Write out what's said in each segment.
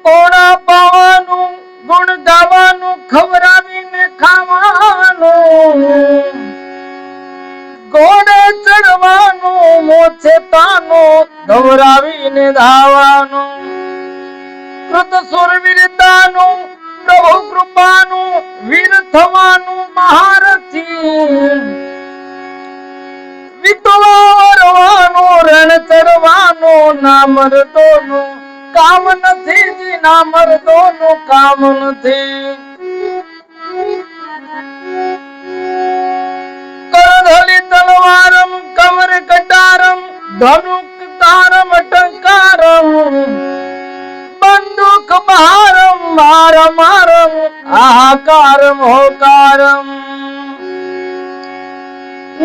ઓણા પાવાનું ગુણ ગાવાનું ખવડાવીને ખાવાનું ઘોડે ચડવાનું મોછે તાનું ધવરાવીને ધાવાનું કૃત સુરવીરતાનું પ્રભુ કૃપાનું વીર થવાનું મહારથી વિતવારવાનું રણ ચડવાનું ના મરદોનું કામ નથી જી ના મરદોનું કામ નથી કરધલી તલવારમ કમર કટારમ ધનુક તારમ ટંકારમ બંદૂક બહારમ મારમ મારમ આહાકારમ હોકારમ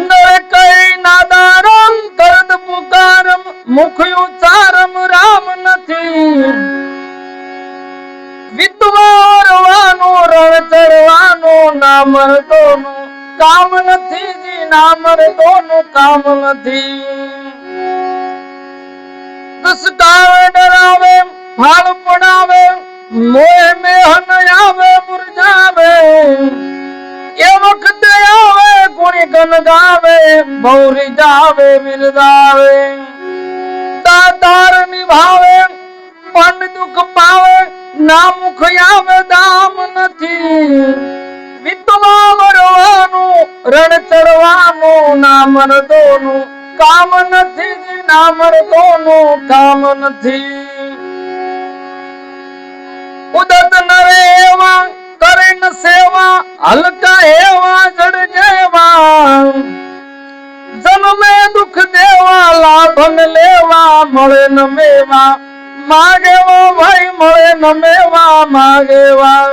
નર કઈ નાદારમ કરદ પુકારમ મુખ ઉચ્ચારમ રામ નથી વિતવારવાનું રણ ચડવાનું ના મરદોનું કામ નથી જી ના મરદોનું કામ નથી દસકાવે ડરાવે ફાળ પડાવે મોહ મેહન આવે મુરઝાવે એ વખતે આવે ગુણી ગન ગાવે બૌરી જાવે બિરદાવે દાતાર નિભાવે પણ દુઃખ પાવે ના મુખ આવે દામ નથી વિતવા મરવાનું રણ ચડવાનું ના મરદોનું કામ નથી જી ના મરદોનું કામ નથી ઉદત નરે એવા કરે ન સેવા હલકા એવા જડ જેવા જન્મે દુઃખ દેવા લાભ ન લેવા મળે ન મેવા માગેવા ભાઈ મળે ન મેવા માગેવા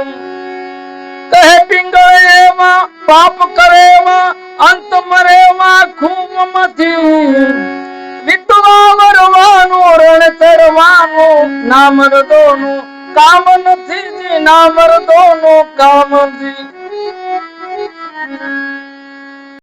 કહે પિંગળ એવા પાપ કરેવા અંત મરેવા ખૂબ માંથી વિતવા મરવાનું રણ ચડવાનું ના મરદોનું કામ નથી જી ના મરદોનું કામ નથી